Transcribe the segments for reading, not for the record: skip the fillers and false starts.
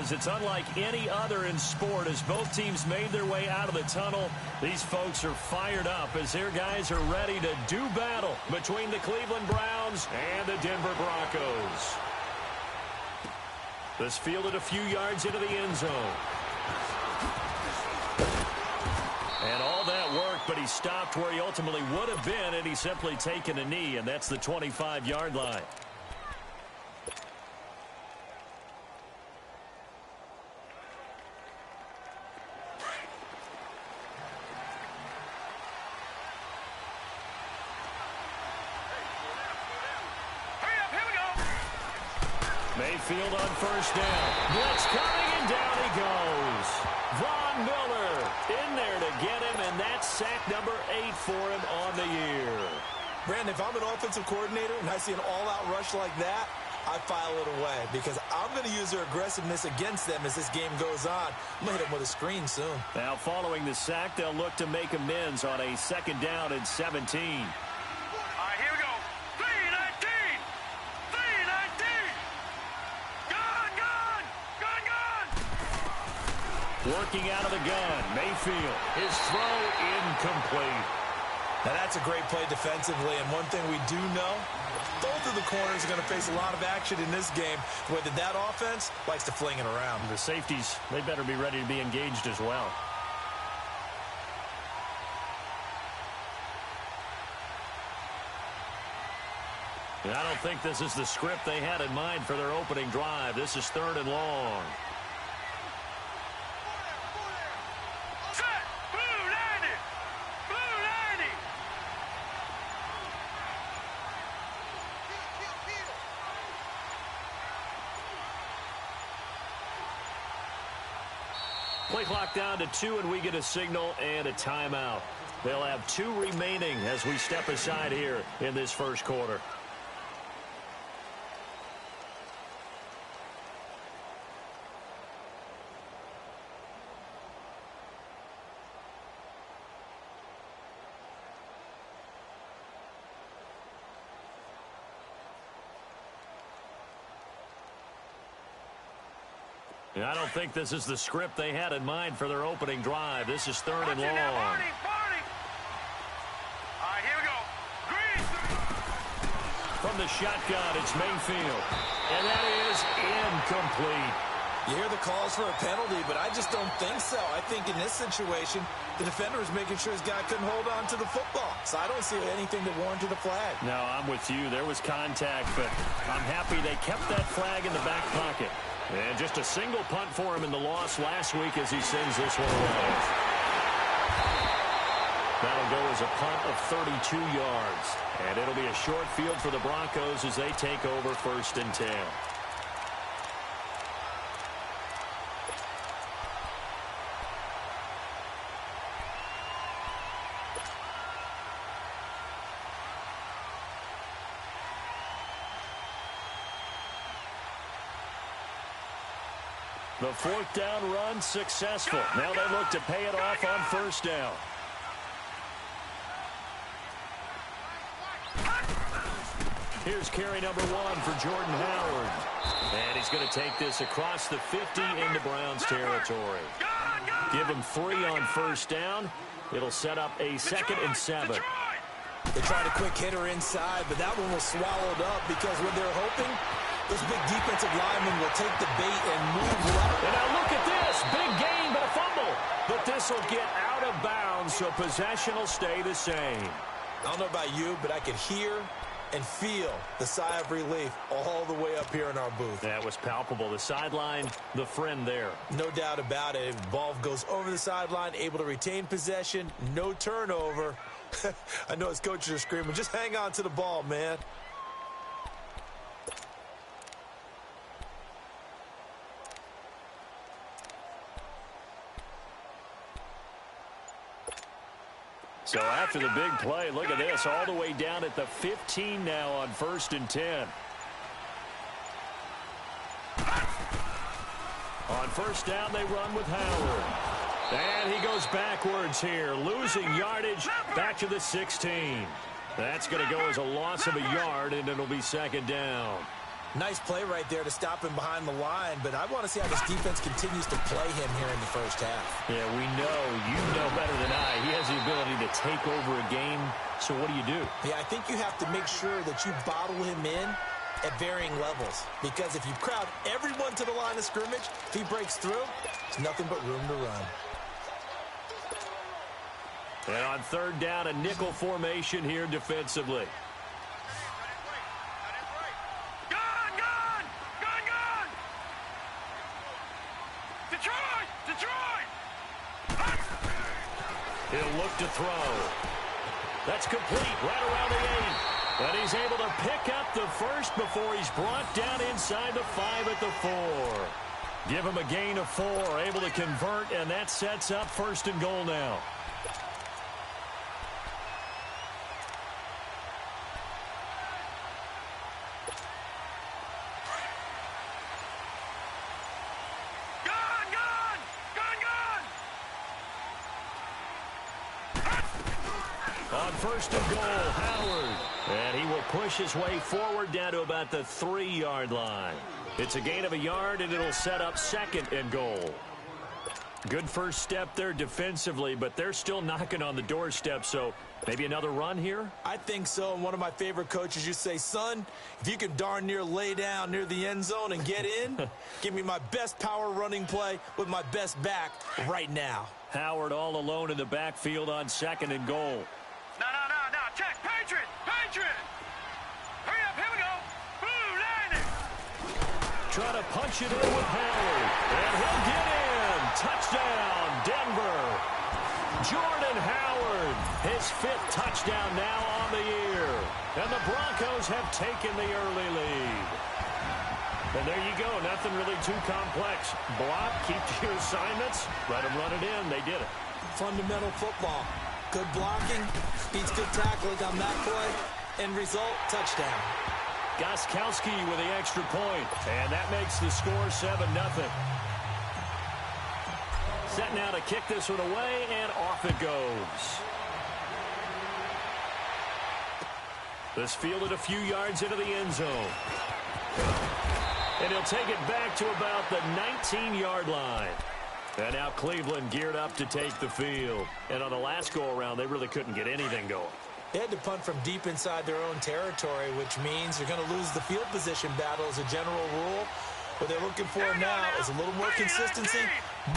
is. It's unlike any other in sport. As both teams made their way out of the tunnel, these folks are fired up as their guys are ready to do battle between the Cleveland Browns and the Denver Broncos. This fielded a few yards into the end zone. And all that work, but he stopped where he ultimately would have been, and he's simply taken a knee, and that's the 25-yard line. Mayfield on first down. Blitz coming, and down he goes. Von Miller in there to get him, and that's sack number 8 for him on the year. Brandon, if I'm an offensive coordinator and I see an all-out rush like that, I file it away because I'm going to use their aggressiveness against them as this game goes on. I'm going to hit them with a screen soon. Now, following the sack, they'll look to make amends on a second down and 17. Working out of the gun, Mayfield. His throw incomplete. Now that's a great play defensively, and one thing we do know, both of the corners are going to face a lot of action in this game, whether that offense likes to fling it around. The safeties, they better be ready to be engaged as well. And I don't think this is the script they had in mind for their opening drive. This is 3rd and long. Play clock down to 2, and we get a signal and a timeout. They'll have 2 remaining as we step aside here in this first quarter. And I don't think this is the script they had in mind for their opening drive. This is 3rd and long. All right, here we go. Green. From the shotgun, it's Mayfield. And that is incomplete. You hear the calls for a penalty, but I just don't think so. I think in this situation, the defender was making sure his guy couldn't hold on to the football. So I don't see anything that warranted a flag. No, I'm with you. There was contact, but I'm happy they kept that flag in the back pocket. And just a single punt for him in the loss last week as he sends this one away. That'll go as a punt of 32 yards. And it'll be a short field for the Broncos as they take over 1st and 10. The 4th down run successful. Now they look to pay it off on 1st down. Here's carry number 1 for Jordan Howard. And he's going to take this across the 50 into Browns territory. Give him 3 on 1st down. It'll set up a 2nd and 7. They tried a quick hitter inside, but that one was swallowed up because what they're hoping, those big defensive linemen will take the bait and move left. And now look at this. Big gain, but a fumble. But this will get out of bounds, so possession will stay the same. I don't know about you, but I could hear and feel the sigh of relief all the way up here in our booth. That was palpable. The sideline, the friend there. No doubt about it. Ball goes over the sideline, able to retain possession, no turnover. I know his coaches are screaming, just hang on to the ball, man. So after the big play, look at this, all the way down at the 15 now on 1st and 10. On 1st down, they run with Howard. And he goes backwards here, losing yardage back to the 16. That's going to go as a loss of a yard, and it'll be 2nd down. Nice play right there to stop him behind the line, but I want to see how this defense continues to play him here in the first half. Yeah, we know. You know better than I. He has the ability to take over a game, so what do? Yeah, I think you have to make sure that you bottle him in at varying levels, because if you crowd everyone to the line of scrimmage, if he breaks through, there's nothing but room to run. And on third down, a nickel formation here defensively. He'll look to throw. That's complete right around the 8. And he's able to pick up the first before he's brought down inside the 5 at the 4. Give him a gain of 4, able to convert, and that sets up first and goal now. First and goal, Howard. And he will push his way forward down to about the 3-yard line. It's a gain of a yard, and it'll set up second and goal. Good first step there defensively, but they're still knocking on the doorstep, so maybe another run here? I think so, and one of my favorite coaches used to say, son, if you can darn near lay down near the end zone and get in, give me my best power running play with my best back right now. Howard all alone in the backfield on second and goal. No. Check. Patriot. Hurry up. Here we go. Blue line it. Trying to punch it in with Howard. And he'll get in. Touchdown, Denver. Jordan Howard, his 5th touchdown now on the year. And the Broncos have taken the early lead. And there you go. Nothing really too complex. Block, keep to your assignments, let them run it in. They did it. Fundamental football. Good blocking, beats good tackling on that play, end result, touchdown. Gostkowski with the extra point, and that makes the score 7-0. Set now to kick this one away, and off it goes. This fielded a few yards into the end zone. And he'll take it back to about the 19-yard line. And now Cleveland geared up to take the field. And on the last go-around, they really couldn't get anything going. They had to punt from deep inside their own territory, which means they're going to lose the field position battle as a general rule. What they're looking for now is a little more consistency,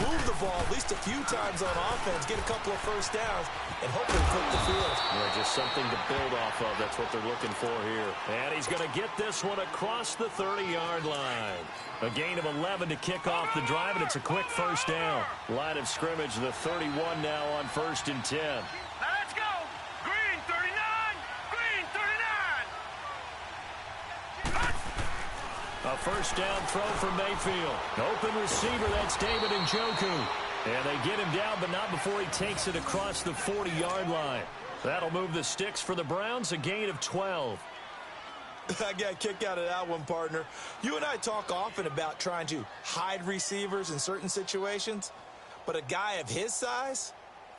move the ball at least a few times on offense, get a couple of first downs, and hopefully flip the field. Yeah, just something to build off of. That's what they're looking for here. And he's going to get this one across the 30-yard line. A gain of 11 to kick off the drive, and it's a quick first down. Line of scrimmage, the 31 now on 1st and 10. Now let's go. Green 39. Green 39. A first down throw for Mayfield. Open receiver, that's David Njoku. And they get him down, but not before he takes it across the 40-yard line. That'll move the sticks for the Browns, a gain of 12. I got a kick out of that one, partner. You and I talk often about trying to hide receivers in certain situations, but a guy of his size,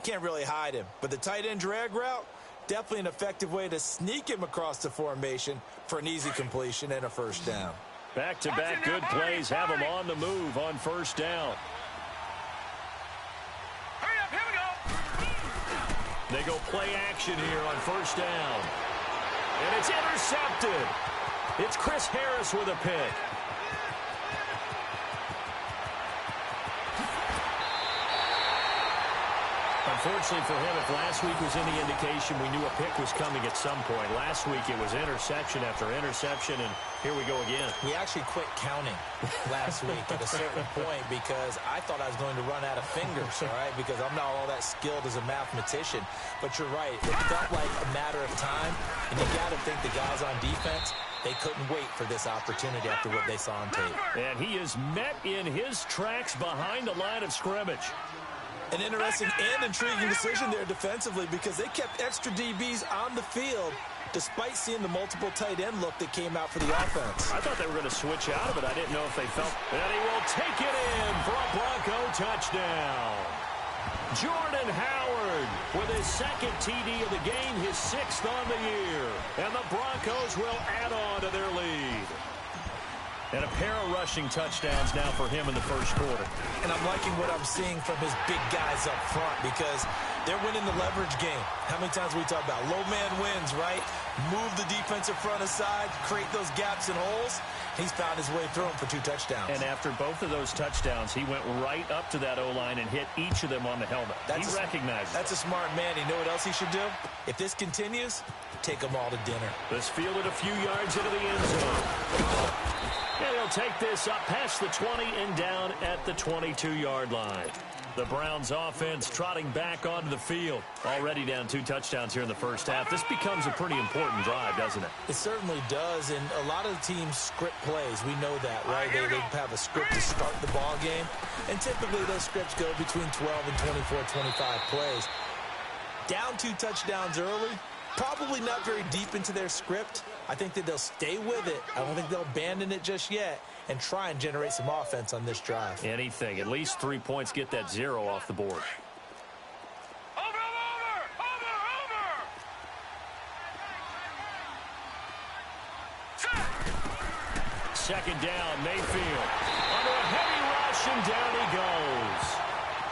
can't really hide him. But the tight end drag route, definitely an effective way to sneak him across the formation for an easy completion and a first down. Back-to-back good plays have him on the move on first down. Hurry up, here we go. They go play action here on first down. And it's intercepted. It's Chris Harris with a pick. Unfortunately for him, if last week was any indication, we knew a pick was coming at some point. Last week it was interception after interception, and here we go again. We actually quit counting last week at a certain point because I thought I was going to run out of fingers, all right, because I'm not all that skilled as a mathematician. But you're right. It felt like a matter of time, and you got to think the guys on defense, they couldn't wait for this opportunity after what they saw on tape. And he is met in his tracks behind the line of scrimmage. An interesting and intriguing decision there defensively because they kept extra DBs on the field despite seeing the multiple tight end look that came out for the offense. I thought they were going to switch out of it. I didn't know if they felt. And he will take it in for a Bronco touchdown. Jordan Howard with his second TD of the game, his 6th on the year. And the Broncos will add on to their lead. And a pair of rushing touchdowns now for him in the first quarter. And I'm liking what I'm seeing from his big guys up front because they're winning the leverage game. How many times we talk about low man wins, right? Move the defensive front aside, create those gaps and holes. He's found his way through them for 2 touchdowns. And after both of those touchdowns, he went right up to that O-line and hit each of them on the helmet. He recognized it. That's a smart man. You know what else he should do? If this continues, take them all to dinner. This fielded a few yards into the end zone. And he'll take this up past the 20 and down at the 22-yard line. The Browns offense trotting back onto the field. Already down 2 touchdowns here in the first half. This becomes a pretty important drive, doesn't it? It certainly does, and a lot of the teams script plays. We know that, right? They have a script to start the ball game, and typically those scripts go between 12 and 24, 25 plays. Down 2 touchdowns early, probably not very deep into their script. I think that they'll stay with it. I don't think they'll abandon it just yet and try and generate some offense on this drive. Anything. At least 3 points, get that 0 off the board. Over! Second down, Mayfield. Under a heavy rush, and down he goes.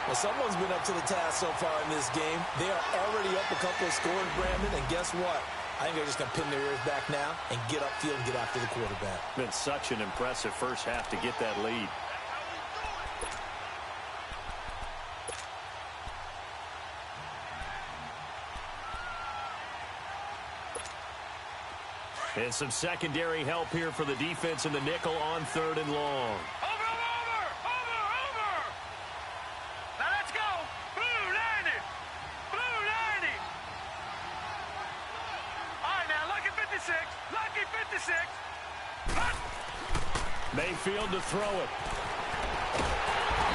Well, someone's been up to the task so far in this game. They are already up a couple of scores, Brandon, and guess what? I think they're just going to pin their ears back now and get upfield and get after the quarterback. Been such an impressive first half to get that lead. And some secondary help here for the defense in the nickel on 3rd and long. Over! Now let's go! Blue 90! Blue 90! All right, now, lucky 56! Lucky 56! Hut! Mayfield to throw it.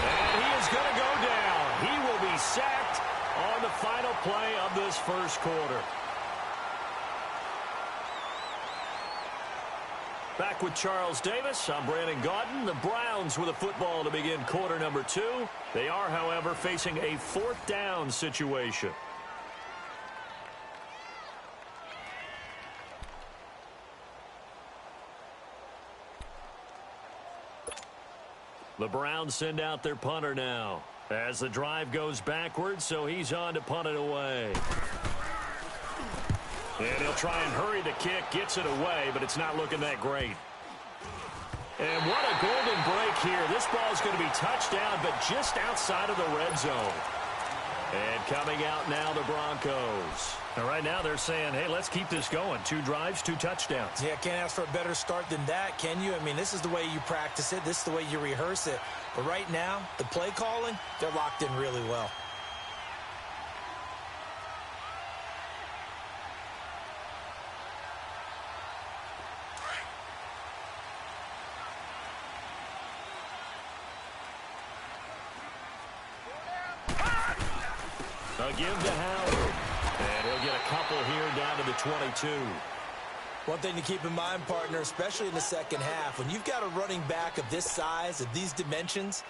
And he is going to go down. He will be sacked on the final play of this first quarter. Back with Charles Davis, I'm Brandon Gaudin. The Browns with a football to begin quarter number 2. They are, however, facing a 4th down situation. The Browns send out their punter now as the drive goes backwards, so he's on to punt it away. And he'll try and hurry the kick, gets it away, but it's not looking that great. And what a golden break here. This ball is going to be touchdown, but just outside of the red zone. And coming out now, the Broncos. And right now they're saying, hey, let's keep this going. 2 drives, 2 touchdowns. Yeah, can't ask for a better start than that, can you? I mean, this is the way you practice it. This is the way you rehearse it. But right now, the play calling, they're locked in really well. A give to Howard. And he'll get a couple here down to the 22. One thing to keep in mind, partner, especially in the second half, when you've got a running back of this size, of these dimensions,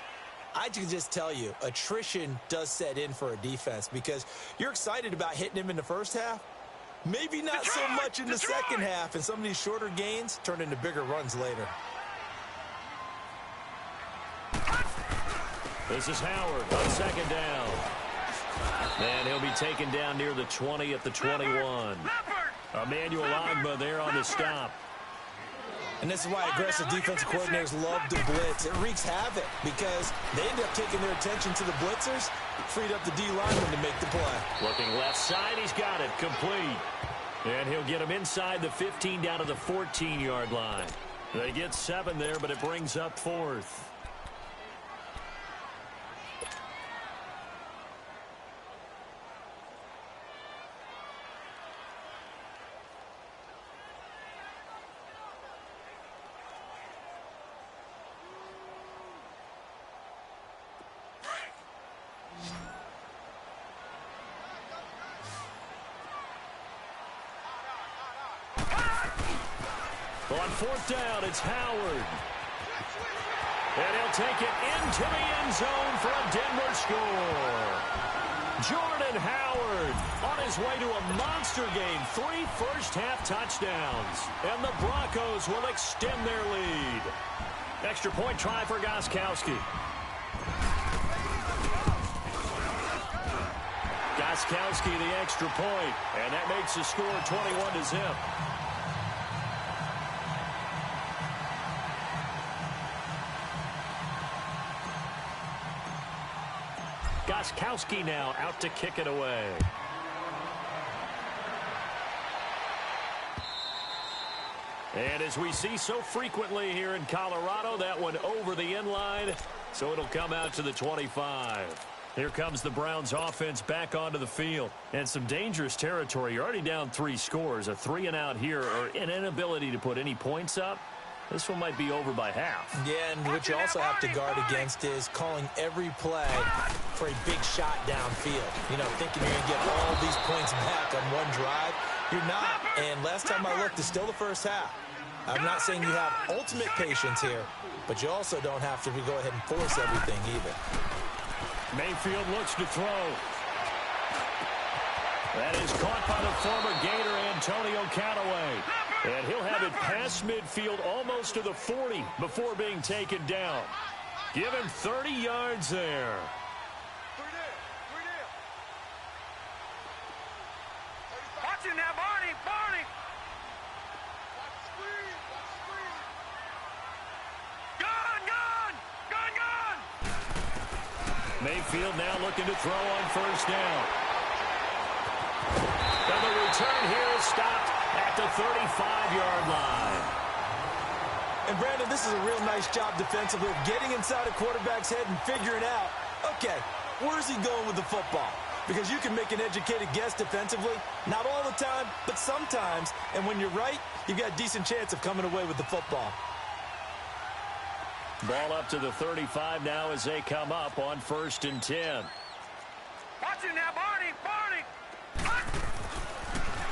I can just tell you, attrition does set in for a defense because you're excited about hitting him in the first half. Maybe not so much in the second half, and some of these shorter gains turn into bigger runs later. This is Howard on second down. And he'll be taken down near the 20 at the 21. Emmanuel Ogbah there on the stop. And this is why aggressive defensive coordinators love to blitz. It wreaks havoc because they end up taking their attention to the blitzers, freed up the D lineman to make the play. Looking left side, he's got it complete. And he'll get him inside the 15 down to the 14-yard line. They get 7 there, but it brings up 4th. On 4th down, it's Howard. And he'll take it into the end zone for a Denver score. Jordan Howard on his way to a monster game. 3 first-half touchdowns. And the Broncos will extend their lead. Extra point try for Gostkowski. Gostkowski the extra point. And that makes the score 21-0. Gostkowski now out to kick it away. And as we see so frequently here in Colorado, that one over the end line, so it'll come out to the 25. Here comes the Browns offense back onto the field. And some dangerous territory. You're already down 3 scores. A 3-and-out here, or an inability to put any points up. This one might be over by half. Yeah, and what you also have to guard against is calling every play for a big shot downfield. You know, thinking you're going to get all these points back on one drive. You're not. And last time I looked, it's still the first half. I'm not saying you have ultimate patience here, but you also don't have to go ahead and force everything either. Mayfield looks to throw. That is caught by the former Gator, Antonio Callaway. And he'll have it past midfield almost to the 40 before being taken down. Give him 30 yards there. Watch him now, Barney. Barney. Gun. Mayfield now looking to throw on first down. And the return here is stopped at the 35-yard line. And, Brandon, this is a real nice job defensively of getting inside a quarterback's head and figuring out, okay, where's he going with the football? Because you can make an educated guess defensively. Not all the time, but sometimes. And when you're right, you've got a decent chance of coming away with the football. Ball up to the 35 now as they come up on 1st and 10. Watch him now, Barney.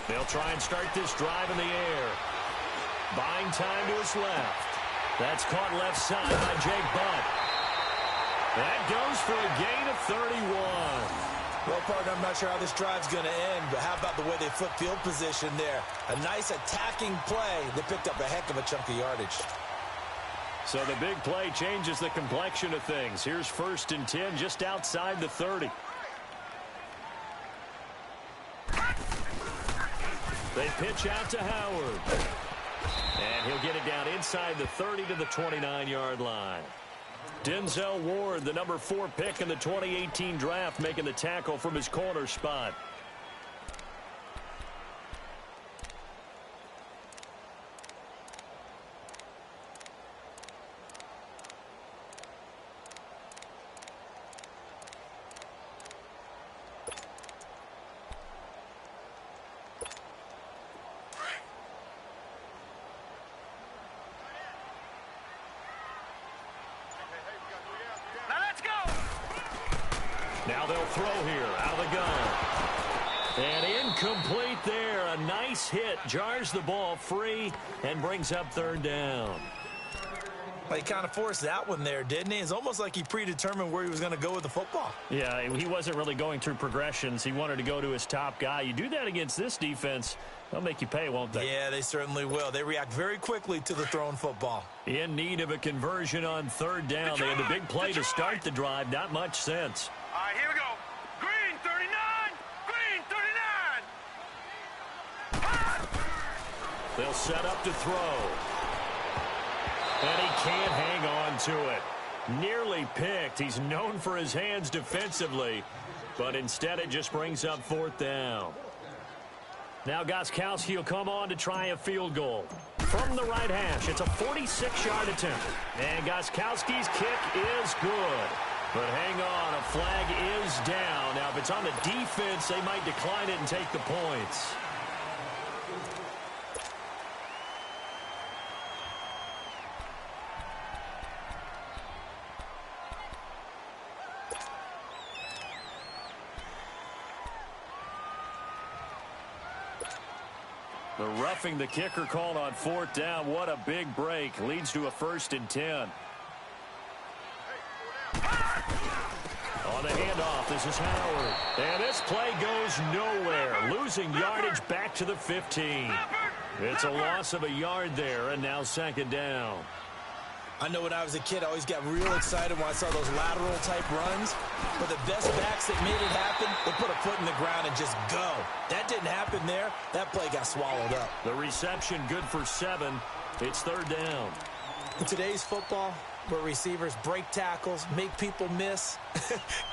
They'll try and start this drive in the air. Buying time to his left. That's caught left side by Jake Butt. That goes for a gain of 31. Well, partner, I'm not sure how this drive's going to end, but how about the way they flip field position there? A nice attacking play that picked up a heck of a chunk of yardage. So the big play changes the complexion of things. Here's 1st and 10 just outside the 30. They pitch out to Howard. And he'll get it down inside the 30 to the 29-yard line. Denzel Ward, the number 4 pick in the 2018 draft, making the tackle from his corner spot. Now they'll throw here out of the gun. And incomplete there. A nice hit. Jars the ball free and brings up 3rd down. Well, he kind of forced that one there, didn't he? It's almost like he predetermined where he was going to go with the football. Yeah, he wasn't really going through progressions. He wanted to go to his top guy. You do that against this defense, they'll make you pay, won't they? Yeah, they certainly will. They react very quickly to the thrown football. In need of a conversion on 3rd down. They had the big play to start the drive. Not much sense. All right, here we go. Green 39. Green 39. They'll set up to throw. And he can't hang on to it. Nearly picked. He's known for his hands defensively, but instead it just brings up 4th down. Now Gostkowski will come on to try a field goal. From the right hash, it's a 46-yard attempt. And Gostkowski's kick is good. But hang on, a flag is down. Now, if it's on the defense, they might decline it and take the points. The roughing the kicker called on 4th down. What a big break. Leads to a 1st and 10. On the handoff, this is Howard. And this play goes nowhere. Losing yardage back to the 15. It's a loss of a yard there, and now second down. I know when I was a kid, I always got real excited when I saw those lateral-type runs. But the best backs that made it happen would put a foot in the ground and just go. That didn't happen there. That play got swallowed up. The reception good for 7. It's third down. In today's football, where receivers break tackles, make people miss,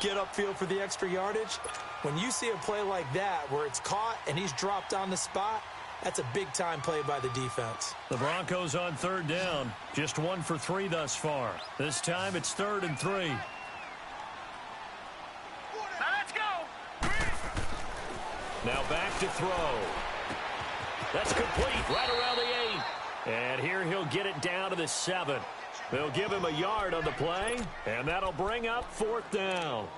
get upfield for the extra yardage, when you see a play like that where it's caught and he's dropped on the spot, that's a big-time play by the defense. The Broncos on third down. Just 1 for 3 thus far. This time it's 3rd and 3. Now let's go. Now back to throw. That's complete right around the 8. And here he'll get it down to the 7. They'll give him a yard on the play, and that'll bring up 4th down.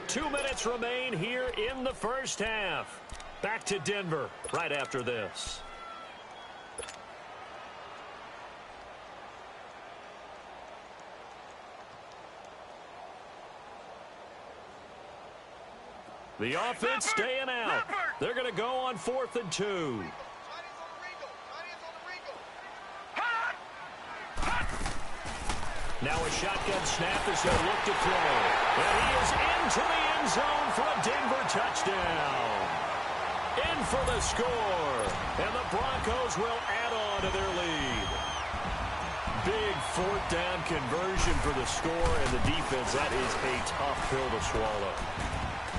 Two minutes remain here in the first half. Back to Denver right after this. The offense staying out. They're going to go on 4th and 2. Now a shotgun snap as he'll look to throw. And he is into the end zone for a Denver touchdown. In for the score. And the Broncos will add on to their lead. Big 4th down conversion for the score, and the defense, that is a tough pill to swallow.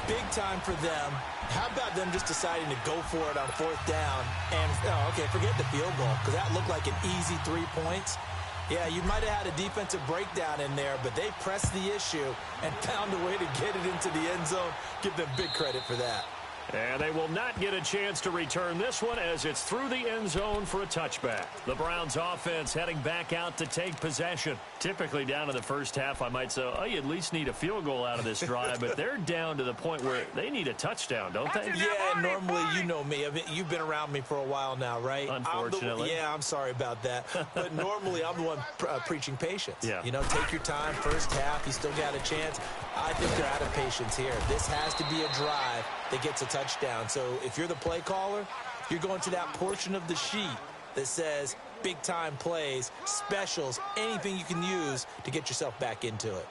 Big time for them. How about them just deciding to go for it on 4th down? And, okay, forget the field goal, because that looked like an easy 3 points. Yeah, you might have had a defensive breakdown in there, but they pressed the issue and found a way to get it into the end zone. Give them big credit for that. And they will not get a chance to return this one as it's through the end zone for a touchback. The Browns offense heading back out to take possession. Typically down in the first half, I might say, oh, you at least need a field goal out of this drive, but they're down to the point where they need a touchdown, don't they? Yeah, normally, you know me. You've been around me for a while now, right? Unfortunately. I'm sorry about that. But normally, I'm the one preaching patience. Yeah. You know, take your time, first half, you still got a chance. I think they're out of patience here. This has to be a drive that gets a touchdown. So if you're the play caller, you're going to that portion of the sheet that says big-time plays, specials, anything you can use to get yourself back into it.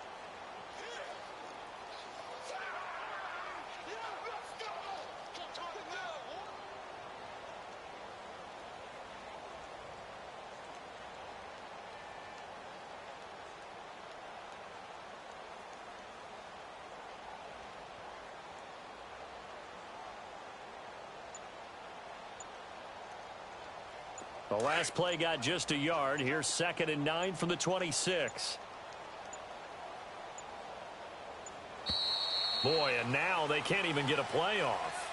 The last play got just a yard. Here's 2nd and 9 from the 26. Boy, and now they can't even get a play off.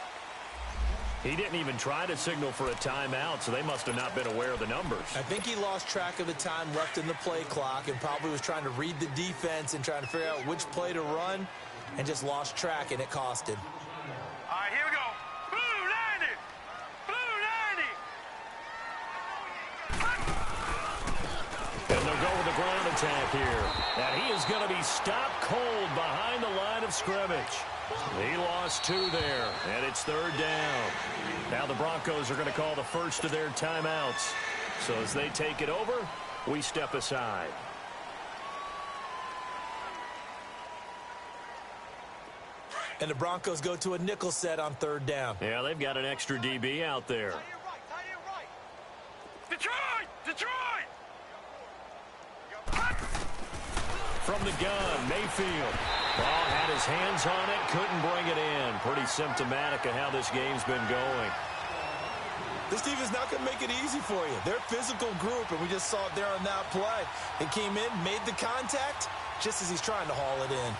He didn't even try to signal for a timeout, so they must have not been aware of the numbers. I think he lost track of the time left in the play clock and probably was trying to read the defense and trying to figure out which play to run and just lost track, and it cost him. All right, here we go. Blue 90. And they'll go with the ground attack here. And he is going to be stopped cold behind the line of scrimmage. He lost 2 there, and it's 3rd down. Now the Broncos are going to call the first of their timeouts. So as they take it over, we step aside. And the Broncos go to a nickel set on 3rd down. Yeah, they've got an extra DB out there. Detroit! From the gun, Mayfield. Ball had his hands on it, couldn't bring it in. Pretty symptomatic of how this game's been going. This team is not going to make it easy for you. They're a physical group, and we just saw it there on that play. They came in, made the contact, just as he's trying to haul it in.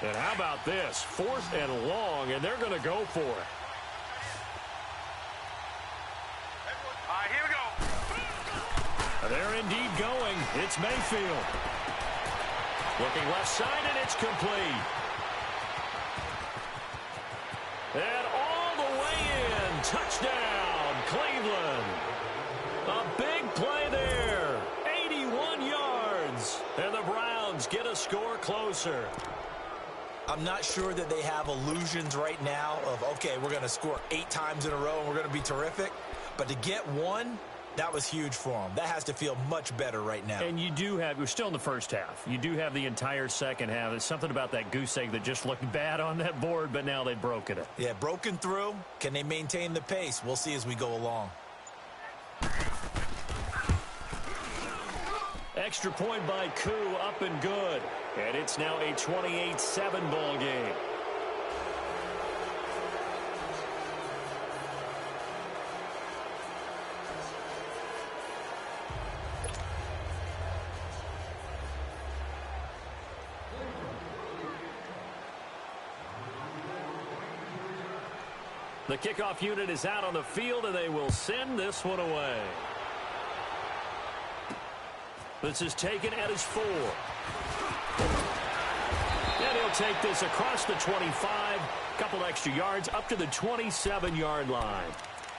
And how about this? 4th and long, and they're going to go for it. All right, here we go. They're indeed going. It's Mayfield. Looking left side, and it's complete. And all the way in. Touchdown, Cleveland. A big play there. 81 yards. And the Browns get a score closer. I'm not sure that they have illusions right now of, okay, we're going to score 8 times in a row and we're going to be terrific. But to get one, that was huge for them. That has to feel much better right now. And you do have, we're still in the first half. You do have the entire second half. There's something about that goose egg that just looked bad on that board, but now they've broken it. Yeah, broken through. Can they maintain the pace? We'll see as we go along. Extra point by Koo, up and good. And it's now a 28-7 ball game. The kickoff unit is out on the field, and they will send this one away. This is taken at his 4. And he'll take this across the 25. Couple extra yards up to the 27-yard line.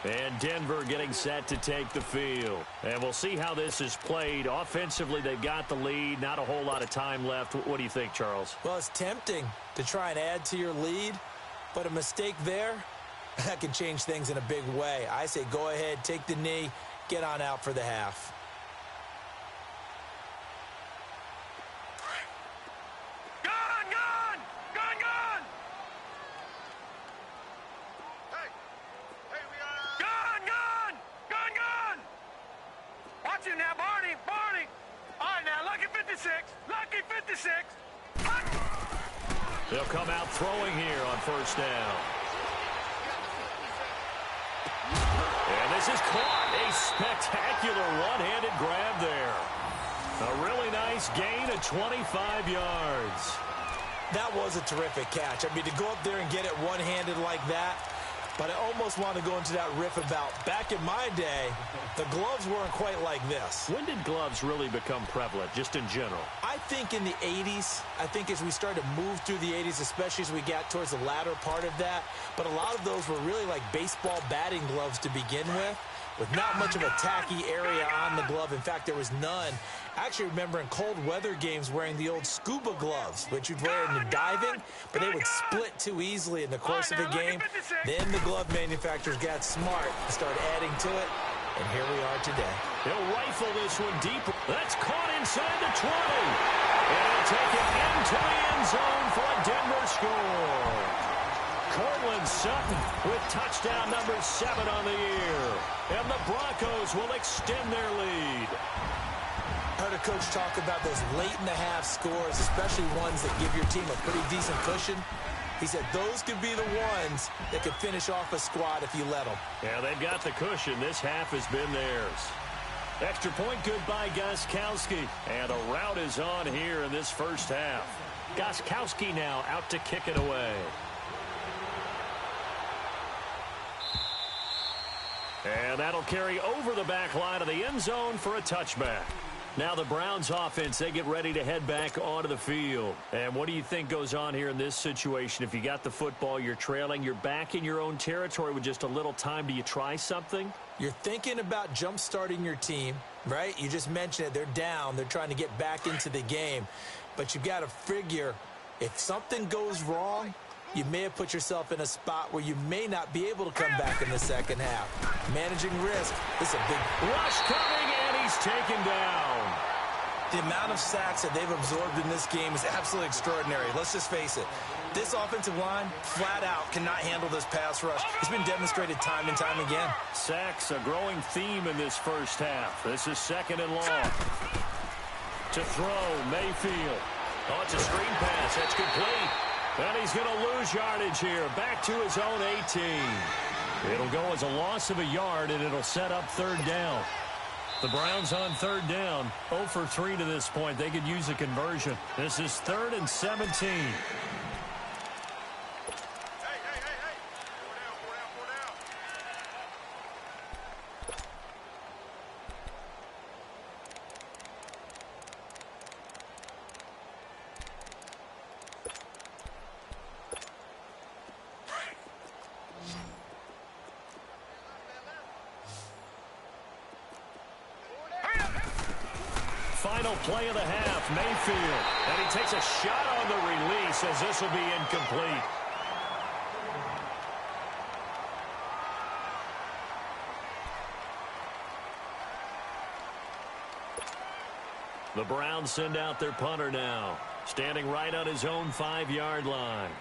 And Denver getting set to take the field. And we'll see how this is played. Offensively, they've got the lead. Not a whole lot of time left. What do you think, Charles? Well, it's tempting to try and add to your lead, but a mistake there, that can change things in a big way. I say go ahead, take the knee, get on out for the half. They'll come out throwing here on first down. And this is caught. A spectacular one-handed grab there. A really nice gain of 25 yards. That was a terrific catch. I mean, to go up there and get it one-handed like that, but I almost want to go into that riff about back in my day, the gloves weren't quite like this. When did gloves really become prevalent, just in general? I think in the 80s. I think as we started to move through the 80s, especially as we got towards the latter part of that. But a lot of those were really like baseball batting gloves to begin with not much of a tacky area on the glove. In fact, there was none. I actually remember in cold weather games wearing the old scuba gloves, which you'd wear in the diving, but they would split too easily in the course of the game. Then the glove manufacturers got smart and started adding to it, and here we are today. He'll rifle this one deep. That's caught inside the 20. And he'll take it into the end zone for a Denver score. Cortland Sutton with touchdown number 7 on the year. And the Broncos will extend their lead. Heard a coach talk about those late-in-the-half scores, especially ones that give your team a pretty decent cushion. He said those could be the ones that could finish off a squad if you let them. Yeah, they've got the cushion. This half has been theirs. Extra point good by Gostkowski. And a rout is on here in this first half. Gostkowski now out to kick it away. And that'll carry over the back line of the end zone for a touchback. Now the Browns offense, they get ready to head back onto the field. And what do you think goes on here in this situation? If you got the football, you're trailing, you're back in your own territory with just a little time. Do you try something? You're thinking about jump-starting your team, right? You just mentioned it. They're down. They're trying to get back into the game. But you've got to figure if something goes wrong, you may have put yourself in a spot where you may not be able to come back in the second half. Managing risk is a big rush coming, and he's taken down. The amount of sacks that they've absorbed in this game is absolutely extraordinary. Let's just face it. This offensive line, flat out, cannot handle this pass rush. It's been demonstrated time and time again. Sacks, a growing theme in this first half. This is second and long. To throw, Mayfield. Oh, it's a screen pass. That's complete. And he's going to lose yardage here. Back to his own 18. It'll go as a loss of a yard, and it'll set up third down. The Browns on third down. 0 for 3 to this point. They could use a conversion. This is 3rd and 17. final play of the half, Mayfield. And he takes a shot on the release as this will be incomplete. The Browns send out their punter now, standing right on his own 5-yard line.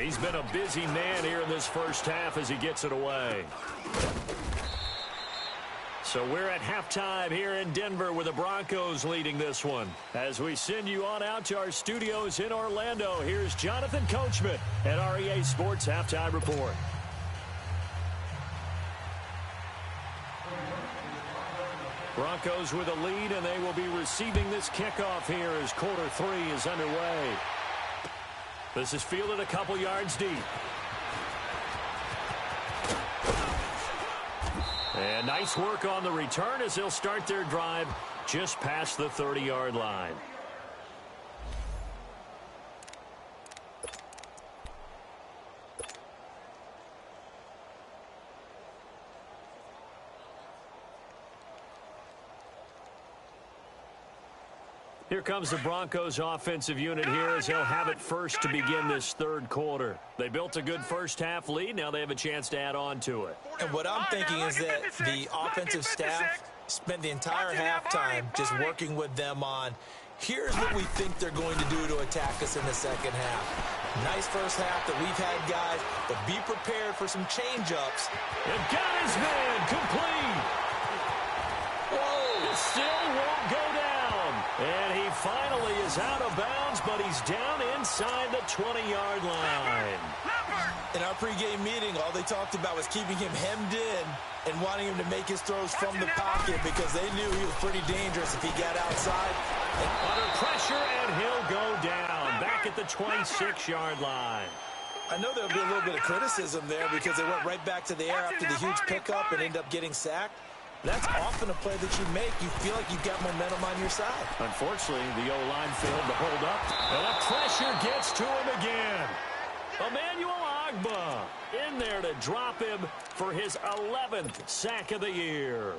He's been a busy man here in this first half as he gets it away. So we're at halftime here in Denver with the Broncos leading this one. As we send you on out to our studios in Orlando, here's Jonathan Coachman at REA Sports Halftime Report. Broncos with a lead, and they will be receiving this kickoff here as quarter 3 is underway. This is fielded a couple yards deep. And nice work on the return as they'll start their drive just past the 30-yard line. Here comes the Broncos offensive unit here as they'll have it first to begin this third quarter. They built a good first half lead. Now they have a chance to add on to it. And what I'm thinking is that the offensive staff spent the entire halftime just working with them on, here's what we think they're going to do to attack us in the second half. Nice first half that we've had, guys, but be prepared for some change-ups. And got his man complete. Whoa, it still won't go down. And he finally is out of bounds, but he's down inside the 20-yard line. In our pregame meeting, all they talked about was keeping him hemmed in and wanting him to make his throws from the pocket because they knew he was pretty dangerous if he got outside. And under pressure, and he'll go down back at the 26-yard line. I know there'll be a little bit of criticism there because they went right back to the air after the huge pickup and end up getting sacked. That's often a play that you make. You feel like you've got momentum on your side. Unfortunately, the O-line failed to hold up. And the pressure gets to him again. Emmanuel Ogbah in there to drop him for his 11th sack of the year.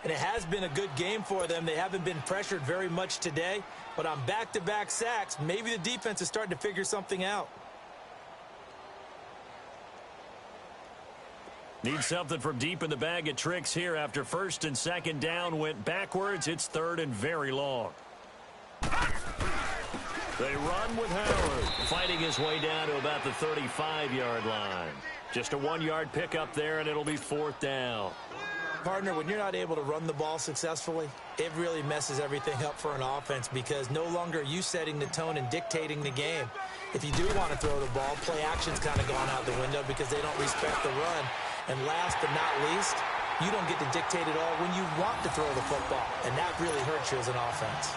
And it has been a good game for them. They haven't been pressured very much today. But on back-to-back sacks, maybe the defense is starting to figure something out. Need something from deep in the bag of tricks here after first and second down went backwards. It's third and very long. They run with Howard, fighting his way down to about the 35-yard line. Just a 1-yard pickup there, and it'll be fourth down. Partner, when you're not able to run the ball successfully, it really messes everything up for an offense because no longer are you setting the tone and dictating the game. If you do want to throw the ball, play action's kind of gone out the window because they don't respect the run. And last but not least, you don't get to dictate it all when you want to throw the football. And that really hurts you as an offense.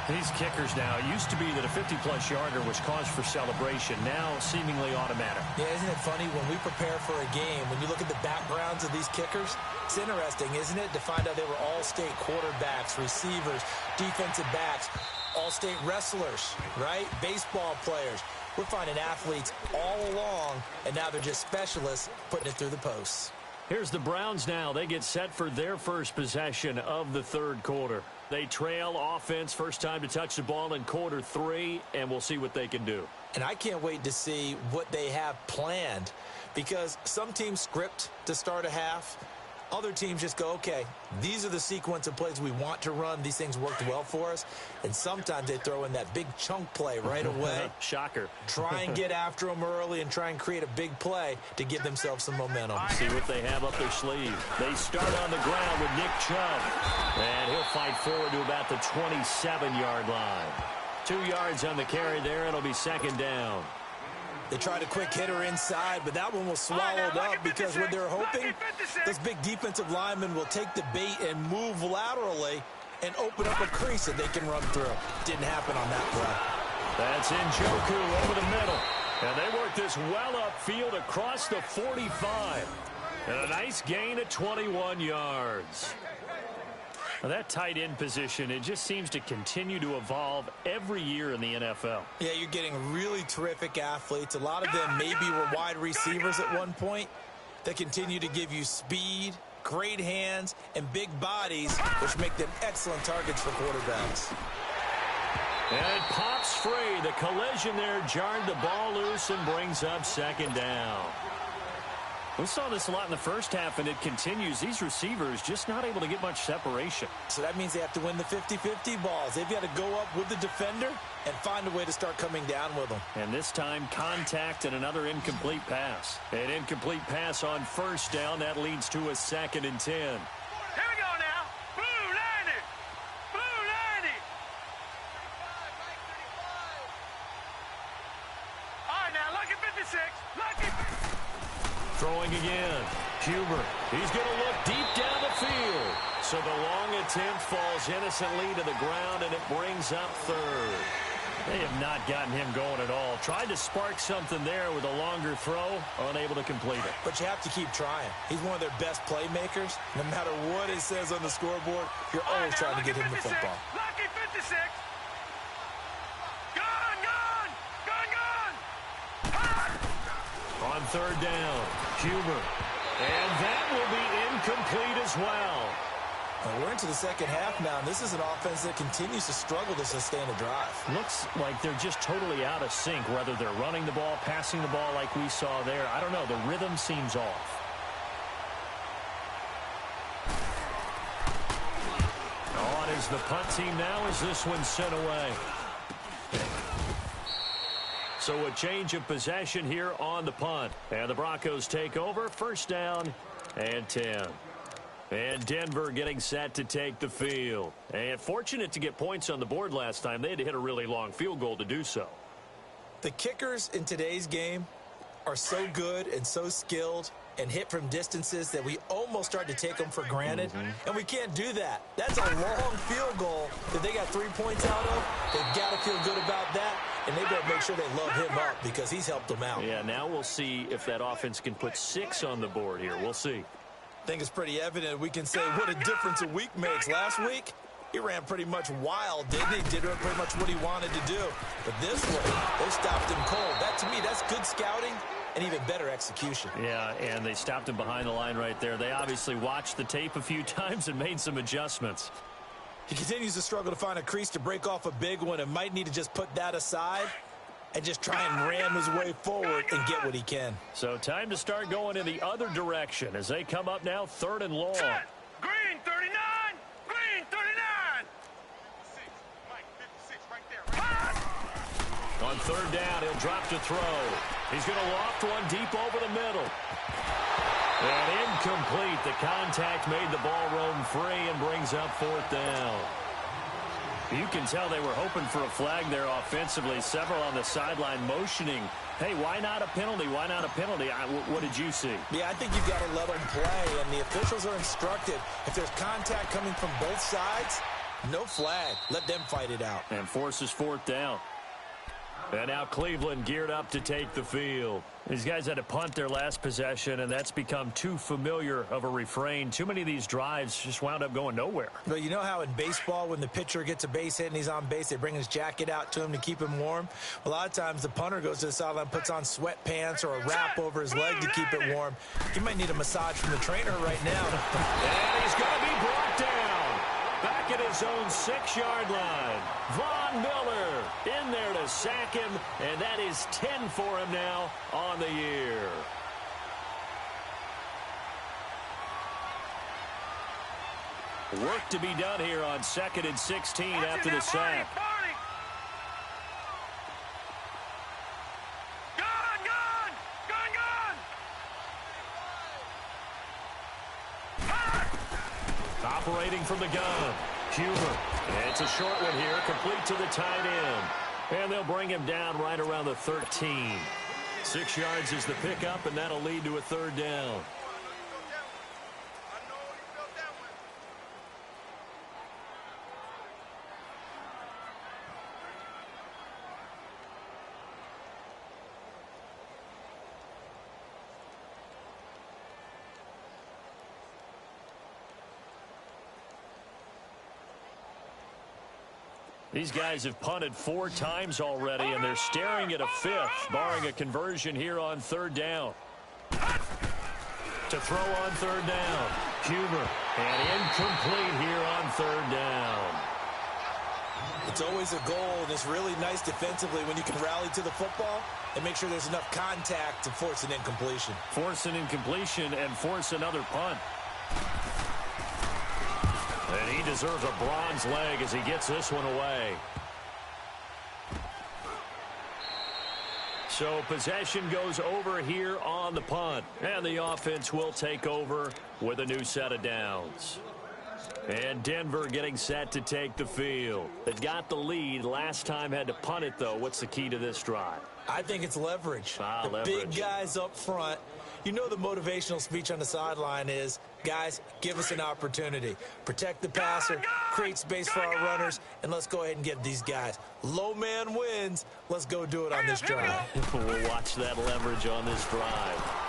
These kickers now, it used to be that a 50-plus yarder was cause for celebration. Now seemingly automatic. Yeah, isn't it funny when we prepare for a game, when you look at the backgrounds of these kickers, it's interesting, isn't it, to find out they were all-state quarterbacks, receivers, defensive backs, all-state wrestlers, right? Baseball players. We're finding athletes all along, and now they're just specialists putting it through the posts. Here's the Browns now. They get set for their first possession of the third quarter. They trail offense, first time to touch the ball in quarter 3, and we'll see what they can do. And I can't wait to see what they have planned because some teams script to start a half. Other teams just go, okay, these are the sequence of plays we want to run. These things worked well for us. And sometimes they throw in that big chunk play right away. Shocker. Try and get after them early and try and create a big play to give themselves some momentum. See what they have up their sleeve. They start on the ground with Nick Chubb. And he'll fight forward to about the 27-yard line. 2 yards on the carry there. It'll be second down. They tried a quick hitter inside, but that one was swallowed up because what they're hoping, those big defensive linemen will take the bait and move laterally and open up a crease that they can run through. Didn't happen on that play. That's Njoku over the middle. And they work this well upfield across the 45. And a nice gain of 21 yards. Now that tight end position, it just seems to continue to evolve every year in the NFL. Yeah, you're getting really terrific athletes. A lot of them maybe were wide receivers at one point. They continue to give you speed, great hands, and big bodies, which make them excellent targets for quarterbacks. And it pops free. The collision there jarred the ball loose and brings up second down. We saw this a lot in the first half, and it continues. These receivers just not able to get much separation. So that means they have to win the 50-50 balls. They've got to go up with the defender and find a way to start coming down with them. And this time, contact and another incomplete pass. An incomplete pass on first down. That leads to a 2nd and 10. Here we go now. Blue Lanny. Blue Lanny. All right, now, lucky 56. Lucky. Throwing again. Huber. He's going to look deep down the field. So the long attempt falls innocently to the ground, and it brings up third. They have not gotten him going at all. Tried to spark something there with a longer throw, unable to complete it. But you have to keep trying. He's one of their best playmakers. No matter what it says on the scoreboard, you're always trying to get him the football. Lucky 56. Gone, gone, gone, gone. On third down, Huber. And that will be incomplete as well. Well, we're into the second half now, and this is an offense that continues to struggle to sustain a drive. Looks like they're just totally out of sync, whether they're running the ball, passing the ball like we saw there. I don't know. The rhythm seems off. On is the punt team now as this one's sent away. So a change of possession here on the punt. And the Broncos take over. First down and 10. And Denver getting set to take the field. And fortunate to get points on the board last time. They had to hit a really long field goal to do so. The kickers in today's game are so good and so skilled and hit from distances that we almost start to take them for granted. And we can't do that. That's a long field goal that they got 3 points out of. They've got to feel good about that. And they better make sure they love him up because he's helped them out. Yeah, now we'll see if that offense can put 6 on the board here. We'll see. I think it's pretty evident. We can say what a difference a week makes. Last week, he ran pretty much wild, didn't he? Did pretty much what he wanted to do. But this one, they stopped him cold. That, to me, that's good scouting and even better execution. Yeah, and they stopped him behind the line right there. They obviously watched the tape a few times and made some adjustments. He continues to struggle to find a crease to break off a big one and might need to just put that aside and just try and ram his way forward and get what he can. So time to start going in the other direction as they come up now 3rd and long. Set. Green 39. Green 39. Mike 56 right there. Right. On 3rd down, he'll drop to throw. He's going to loft one deep over the middle. And incomplete. The contact made the ball roam free and brings up 4th down. You can tell they were hoping for a flag there offensively. Several on the sideline motioning. Hey, why not a penalty? Why not a penalty? What did you see? Yeah, I think you've got to let them play, and the officials are instructed. If there's contact coming from both sides, no flag. Let them fight it out. And forces 4th down. And now Cleveland geared up to take the field. These guys had to punt their last possession, and that's become too familiar of a refrain. Too many of these drives just wound up going nowhere. But you know how in baseball, when the pitcher gets a base hit and he's on base, they bring his jacket out to him to keep him warm? A lot of times the punter goes to the sideline, puts on sweatpants or a wrap over his leg to keep it warm. He might need a massage from the trainer right now. And he's going to be brought down. Back at his own 6-yard line. Von Miller in there to sack him, and that is 10 for him now on the year. Work to be done here on 2nd and 16 after the sack. Operating from the gun, Huber. And it's a short one here, complete to the tight end. And they'll bring him down right around the 13. 6 yards is the pickup, and that'll lead to a 3rd down. These guys have punted 4 times already, and they're staring at a 5th, barring a conversion here on 3rd down. To throw on 3rd down, Huber, and incomplete here on third down. It's always a goal, and it's really nice defensively when you can rally to the football and make sure there's enough contact to force an incompletion. Force an incompletion and force another punt. And he deserves a bronze leg as he gets this one away. So possession goes over here on the punt, and the offense will take over with a new set of downs. And Denver getting set to take the field. They've got the lead. Last time had to punt it, though. What's the key to this drive? I think it's leverage. Leverage. Big guys up front. You know the motivational speech on the sideline is, guys, give us an opportunity. Protect the passer, create space for our runners, and let's go ahead and get these guys. Low man wins. Let's go do it on this drive. We'll watch that leverage on this drive.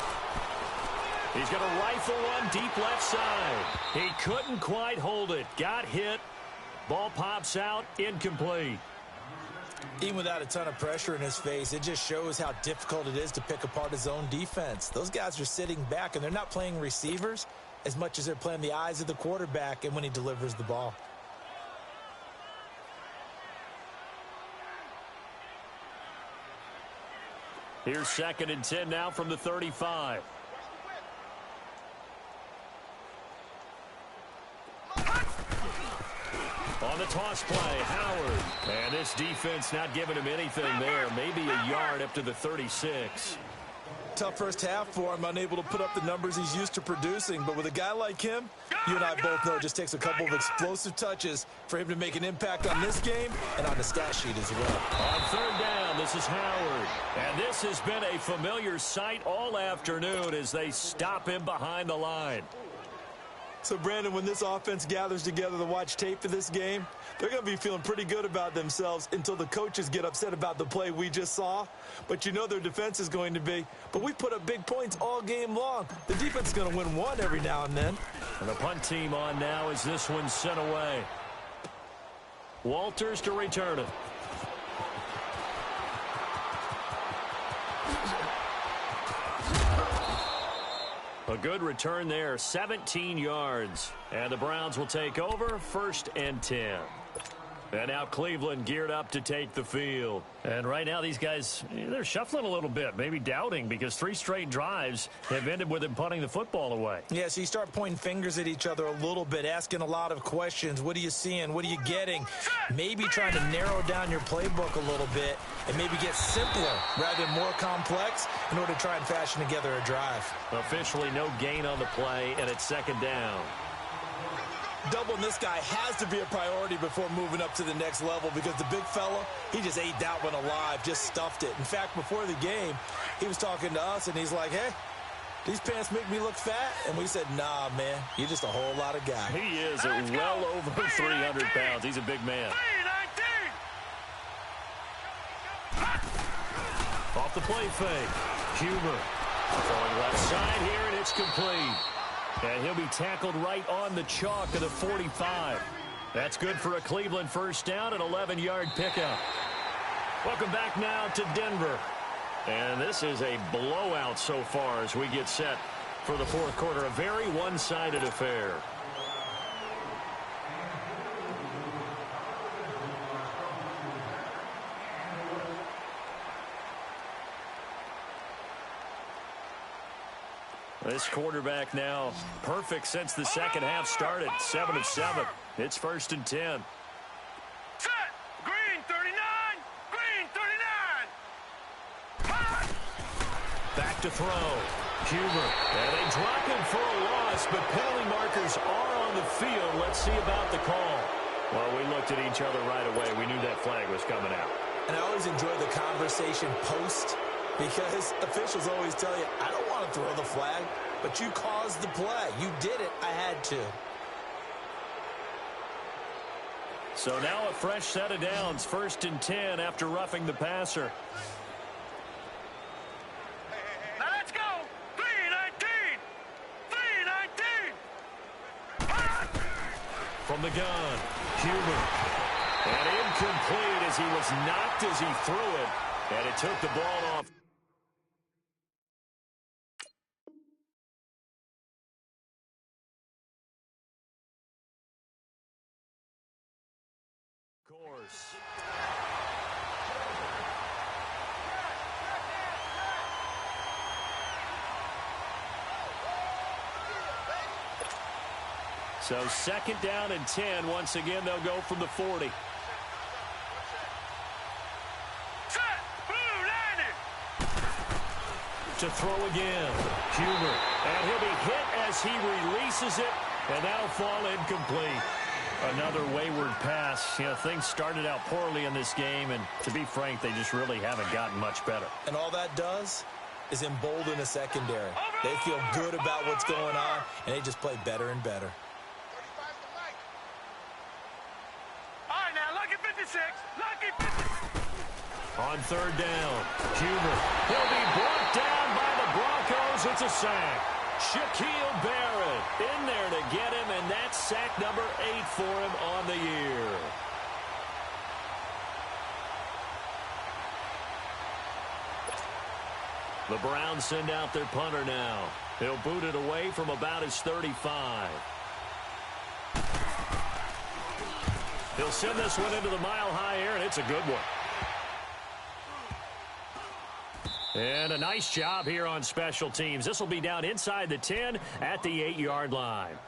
He's going to rifle one deep left side. He couldn't quite hold it. Got hit. Ball pops out. Incomplete. Even without a ton of pressure in his face, it just shows how difficult it is to pick apart his own defense. Those guys are sitting back, and they're not playing receivers as much as they're playing the eyes of the quarterback and when he delivers the ball. Here's 2nd and 10 now from the 35. On the toss play, Howard. And this defense not giving him anything there. Maybe a yard up to the 36. Tough first half for him, unable to put up the numbers he's used to producing. But with a guy like him, you and I both know it just takes a couple of explosive touches for him to make an impact on this game and on the stat sheet as well. On third down, this is Howard. And this has been a familiar sight all afternoon as they stop him behind the line. So, Brandon, when this offense gathers together to watch tape for this game, they're going to be feeling pretty good about themselves until the coaches get upset about the play we just saw. But you know their defense is going to be. But we put up big points all game long. The defense is going to win one every now and then. And the punt team on now as this one's sent away. Walters to return it. A good return there, 17 yards. And the Browns will take over, 1st and 10. And now Cleveland geared up to take the field. And right now these guys, they're shuffling a little bit, maybe doubting, because 3 straight drives have ended with them punting the football away. Yeah, so you start pointing fingers at each other a little bit, asking a lot of questions. What are you seeing? What are you getting? Maybe trying to narrow down your playbook a little bit and maybe get simpler rather than more complex in order to try and fashion together a drive. Officially no gain on the play, and it's 2nd down. Doubling this guy has to be a priority before moving up to the next level because the big fella, he just ate that one alive, just stuffed it. In fact, before the game, he was talking to us, and he's like, hey, these pants make me look fat? And we said, nah, man, you're just a whole lot of guy. He is well over 300 pounds. He's a big man. Off the play fake. Huber throwing left side here, and it's complete. And he'll be tackled right on the chalk of the 45. That's good for a Cleveland first down, an 11-yard pickup. Welcome back now to Denver. And this is a blowout so far as we get set for the 4th quarter. A very one-sided affair. This quarterback now perfect since the second half started. 7 of 7. It's 1st and 10. Set. Green 39. Green 39. Back to throw. Huber. And they drop him for a loss, but penalty markers are on the field. Let's see about the call. Well, we looked at each other right away. We knew that flag was coming out. And I always enjoy the conversation post because officials always tell you, I don't want to throw the flag, but you caused the play. You did it. I had to. So now a fresh set of downs. 1st and 10 after roughing the passer. Now let's go. 319. 319. From the gun, Huber. And incomplete as he was knocked as he threw it. And it took the ball off. reverse. So 2nd down and 10. Once again, they'll go from the 40. To throw again. Huber. And he'll be hit as he releases it. And that'll fall incomplete. Another wayward pass. You know, things started out poorly in this game. And to be frank, they just really haven't gotten much better. And all that does is embolden the secondary. They feel good about what's going on. And they just play better and better. On 3rd down, Huber. He'll be brought down by the Broncos. It's a sack. Shaquille Barrett in there to get him, and that's sack number 8 for him on the year. The Browns send out their punter now. He'll boot it away from about his 35. He'll send this one into the mile-high air, and it's a good one. And a nice job here on special teams. This will be down inside the 10 at the 8-yard line.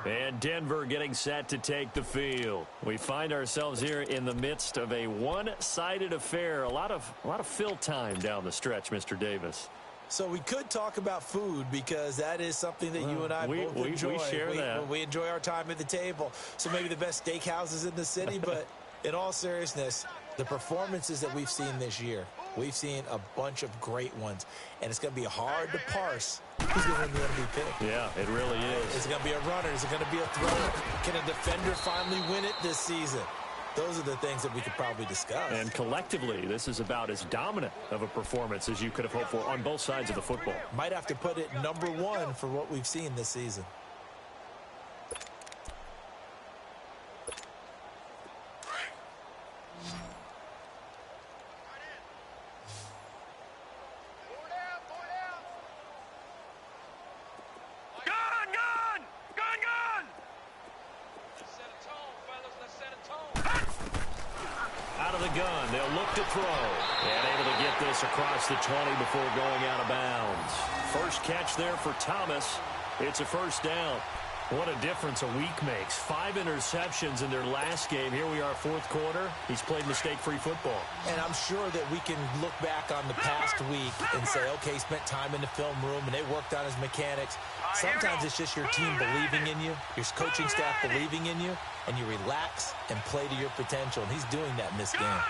And Denver getting set to take the field. We find ourselves here in the midst of a one-sided affair. A lot of fill time down the stretch, Mr. Davis. So we could talk about food because that is something that you and I both enjoy. We share that. We enjoy our time at the table. So maybe the best steakhouses in the city, but in all seriousness, the performances that we've seen this year, we've seen a bunch of great ones, and it's going to be hard to parse who's going to win the MVP. Yeah, it really is. Is it going to be a runner? Is it going to be a thrower? Can a defender finally win it this season? Those are the things that we could probably discuss. And collectively, this is about as dominant of a performance as you could have hoped for on both sides of the football. Might have to put it number 1 for what we've seen this season. Across the 20 before going out of bounds. First catch there for Thomas. It's a first down. What a difference a week makes. 5 interceptions in their last game. Here we are, 4th quarter. He's played mistake-free football. And I'm sure that we can look back on the past week and say, okay, he spent time in the film room and they worked on his mechanics. Sometimes it's just your team believing in you, your coaching staff believing in you, and you relax and play to your potential. And he's doing that in this game.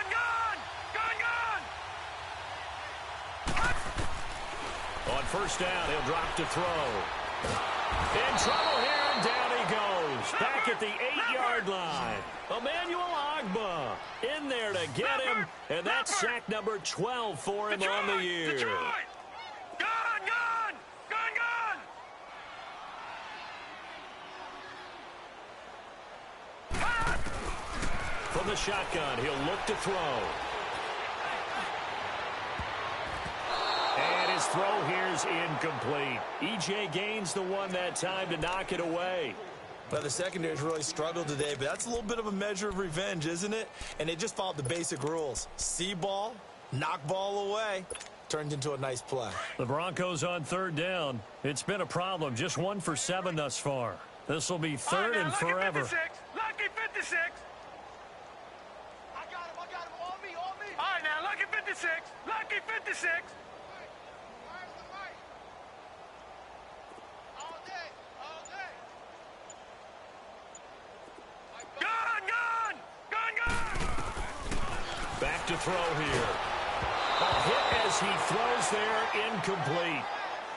On first down, he'll drop to throw. In trouble here, and down he goes. Back at the 8-yard line. Emmanuel Ogbah in there to get him, and that's sack number 12 for him on the year. From the shotgun, he'll look to throw. And his throw here's incomplete. E.J. Gaines the one that time to knock it away. Well, the secondary's really struggled today, but that's a little bit of a measure of revenge, isn't it? And they just followed the basic rules. See ball, knock ball away. Turned into a nice play. The Broncos on 3rd down. It's been a problem. Just 1 for 7 thus far. This will be 3rd and forever. Lucky 56. I got him. On me. All right, now, lucky 56. Lucky 56. Back to throw here. A hit as he throws there, incomplete.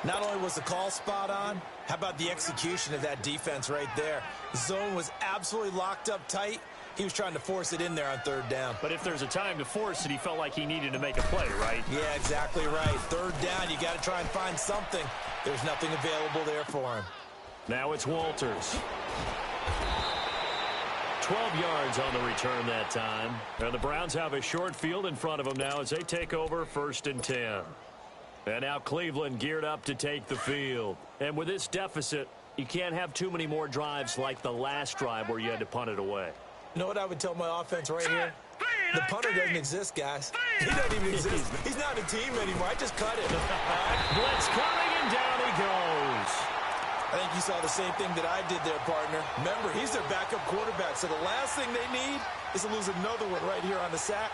Not only was the call spot on, how about the execution of that defense right there? The zone was absolutely locked up tight. He was trying to force it in there on 3rd down. But if there's a time to force it, he felt like he needed to make a play, right? Yeah, exactly right. 3rd down, you got to try and find something. There's nothing available there for him. Now it's Walters. 12 yards on the return that time. And the Browns have a short field in front of them now as they take over 1st and 10. And now Cleveland geared up to take the field. And with this deficit, you can't have too many more drives like the last drive where you had to punt it away. You know what I would tell my offense right here? The punter doesn't exist, guys. He doesn't even exist. He's not a team anymore. I just cut it. Blitz coming, and down he goes. I think you saw the same thing that I did there, partner. Remember, he's their backup quarterback, so the last thing they need is to lose another one right here on the sack.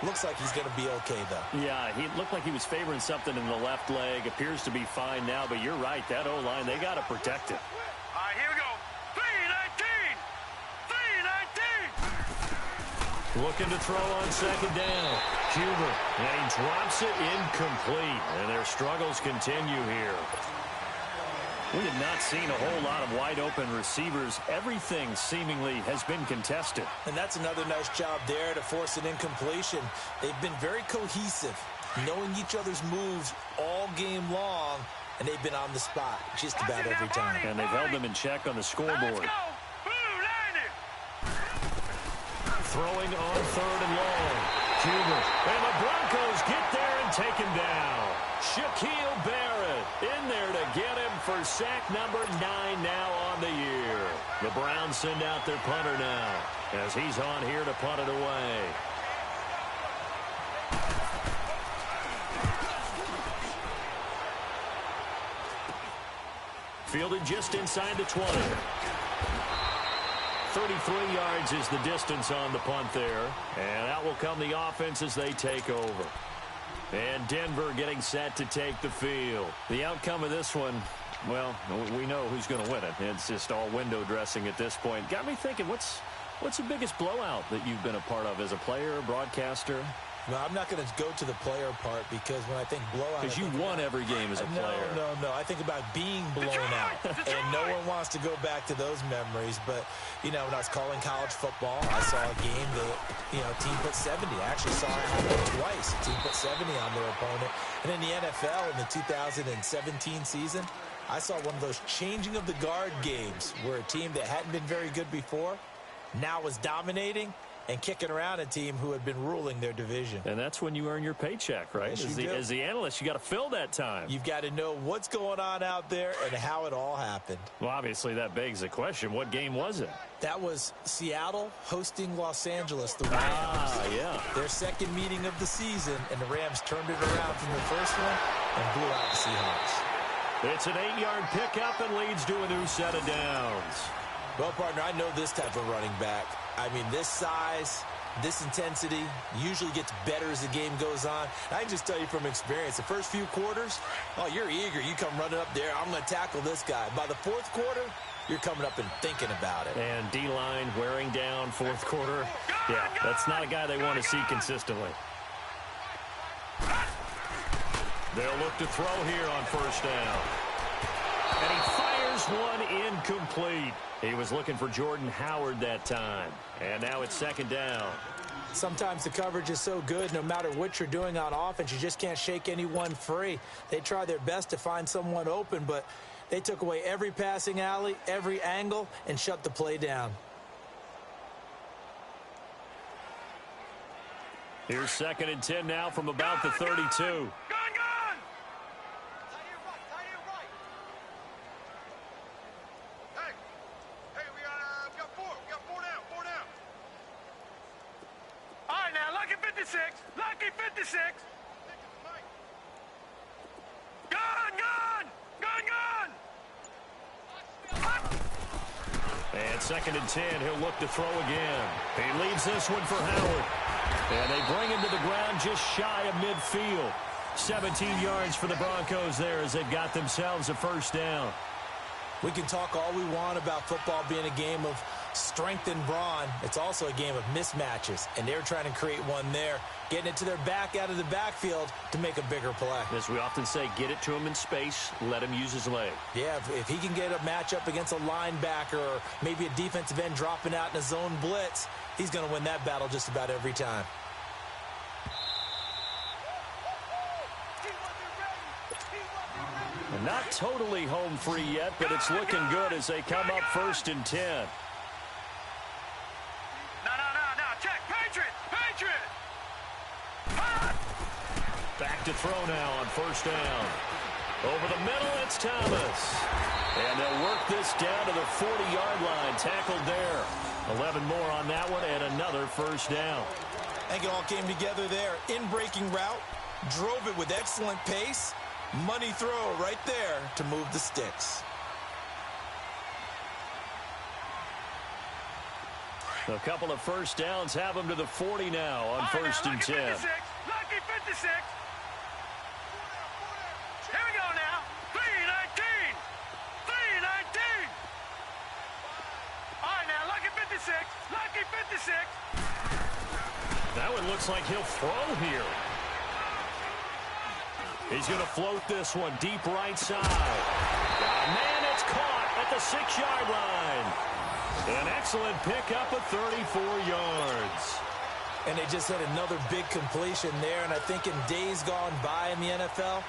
Looks like he's going to be okay, though. Yeah, he looked like he was favoring something in the left leg. Appears to be fine now, but you're right. That O-line, they got to protect it. All right, here we go. 3-19. 3-19. Looking to throw on second down. Huber, and he drops it incomplete. And their struggles continue here. We have not seen a whole lot of wide-open receivers. Everything seemingly has been contested. And that's another nice job there to force an incompletion. They've been very cohesive, knowing each other's moves all game long, and they've been on the spot just about every time. And they've held them in check on the scoreboard. Throwing on third and long. Huber, and the Broncos get there and take him down. Shaquille Barrett in there to get him for sack number 9 now on the year. The Browns send out their punter now as he's on here to punt it away. Fielded just inside the 20. 33 yards is the distance on the punt there. And out will come the offense as they take over. And Denver getting set to take the field. The outcome of this one, well, we know who's going to win it. It's just all window dressing at this point. Got me thinking, what's the biggest blowout that you've been a part of as a player, broadcaster? Well, I'm not going to go to the player part because when I think blowout... Because you won every game as a player. No. I think about being blown out. And no one wants to go back to those memories. But, you know, when I was calling college football, I saw a game that, you know, team put 70. I actually saw it happen twice. A team put 70 on their opponent. And in the NFL, in the 2017 season, I saw one of those changing of the guard games where a team that hadn't been very good before now was dominating and kicking around a team who had been ruling their division. And that's when you earn your paycheck, right? Yes, as the analyst, you got to fill that time. You've got to know what's going on out there and how it all happened. Well, obviously, that begs the question, what game was it? That was Seattle hosting Los Angeles, the Rams. Yeah. Their second meeting of the season, and the Rams turned it around from the first one and blew out the Seahawks. It's an 8-yard pickup and leads to a new set of downs. Well, partner, I know this type of running back. I mean, this size, this intensity usually gets better as the game goes on. I can just tell you from experience, the first few quarters, oh, you're eager. You come running up there, I'm going to tackle this guy. By the fourth quarter, you're coming up and thinking about it. And D-line wearing down fourth quarter. Yeah, that's not a guy they want to see consistently. They'll look to throw here on first down. And he fires one incomplete. He was looking for Jordan Howard that time. And now it's second down. Sometimes the coverage is so good, no matter what you're doing on offense, you just can't shake anyone free. They try their best to find someone open, but they took away every passing alley, every angle, and shut the play down. Here's second and 10 now from about the 32. Lucky 56. And second and 10, he'll look to throw again. He leaves this one for Howard. And they bring him to the ground just shy of midfield. 17 yards for the Broncos there as they've got themselves a first down. We can talk all we want about football being a game of strength and brawn. It's also a game of mismatches, and they're trying to create one there, getting it to their back out of the backfield to make a bigger play. As we often say, get it to him in space, let him use his leg. Yeah, if he can get a matchup against a linebacker or maybe a defensive end dropping out in a zone blitz, he's going to win that battle just about every time. Not totally home free yet, but it's looking good as they come up first and 10. No. Check. Patriot. Back to throw now on first down. Over the middle, it's Thomas. And they'll work this down to the 40-yard line. Tackled there. 11 more on that one, another first down. I think it all came together there. In-breaking route, drove it with excellent pace. Money throw right there to move the sticks. A couple of first downs have them to the 40 now on first and 10. Lucky 56. Here we go now. 3-19. 3-19. All right, now, lucky 56. Lucky 56. That one looks like he'll throw here. He's going to float this one deep right side. Man, it's caught at the 6-yard line. An excellent pickup of 34 yards. And they just had another big completion there. And I think in days gone by in the NFL,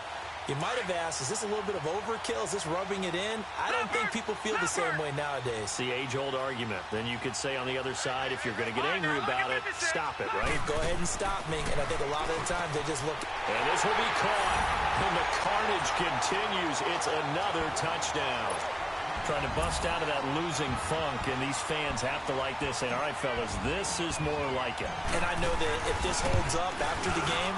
you might have asked, is this a little bit of overkill? Is this rubbing it in? I don't think people feel the same way nowadays. It's the age-old argument. Then you could say on the other side, if you're going to get angry about it, stop it, right? Go ahead and stop me. And I think a lot of the times they just look. And this will be caught. And the carnage continues. It's another touchdown. Trying to bust out of that losing funk, and these fans have to like this. And all right, fellas, this is more like it. And I know that if this holds up after the game,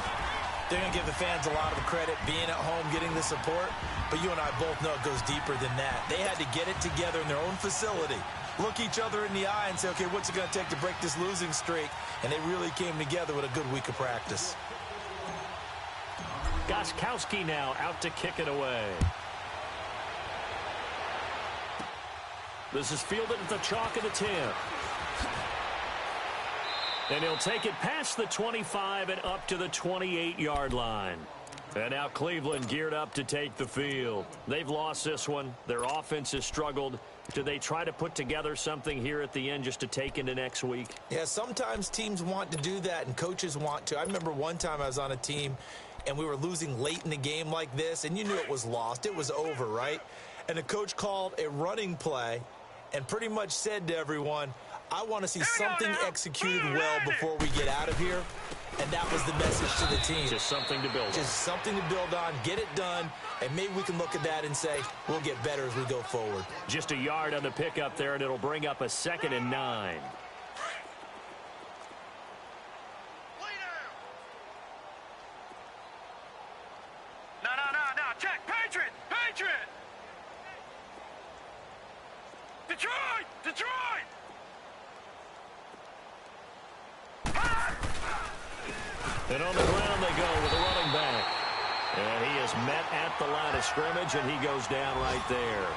they're going to give the fans a lot of the credit being at home, getting the support. But you and I both know it goes deeper than that. They had to get it together in their own facility, look each other in the eye and say, okay, what's it going to take to break this losing streak? And they really came together with a good week of practice. Gostkowski now out to kick it away. This is fielded at the chalk of the 10. And he'll take it past the 25 and up to the 28-yard line. And now Cleveland geared up to take the field. They've lost this one. Their offense has struggled. Do they try to put together something here at the end just to take into next week? Yeah, sometimes teams want to do that and coaches want to. I remember one time I was on a team and we were losing late in the game like this, and you knew it was lost. It was over, right? And the coach called a running play and pretty much said to everyone, I want to see something executed well before we get out of here. And that was the message to the team. Just something to build on. Just something to build on, get it done, and maybe we can look at that and say, we'll get better as we go forward. Just a yard on the pickup there, and it'll bring up a 2nd and 9. No. Check. Patriot. Detroit. And on the ground they go with a running back. And he is met at the line of scrimmage, and he goes down right there.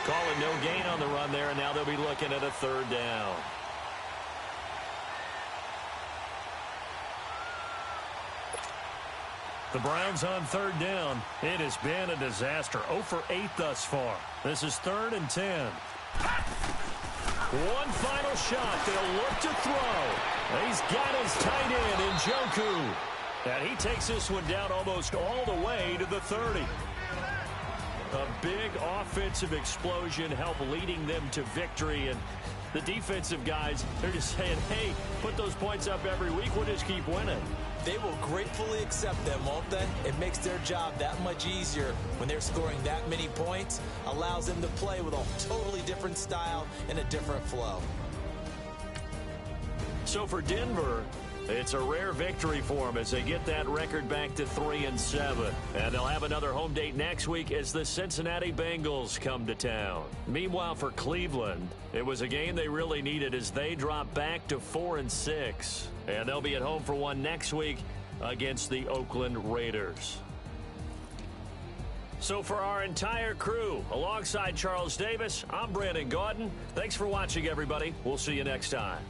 Calling no gain on the run there, and now they'll be looking at a 3rd down. The Browns on 3rd down. It has been a disaster. 0 for 8 thus far. This is 3rd and 10. One final shot. They'll look to throw. He's got his tight end in Njoku. And he takes this one down almost all the way to the 30. A big offensive explosion helped leading them to victory. And the defensive guys, they're just saying, hey, put those points up every week. We'll just keep winning. They will gratefully accept them, won't they? It makes their job that much easier when they're scoring that many points. Allows them to play with a totally different style and a different flow. So for Denver, it's a rare victory for them as they get that record back to 3-7. And they'll have another home date next week as the Cincinnati Bengals come to town. Meanwhile, for Cleveland, it was a game they really needed as they drop back to 4-6. And they'll be at home for one next week against the Oakland Raiders. So for our entire crew, alongside Charles Davis, I'm Brandon Gaudin. Thanks for watching, everybody. We'll see you next time.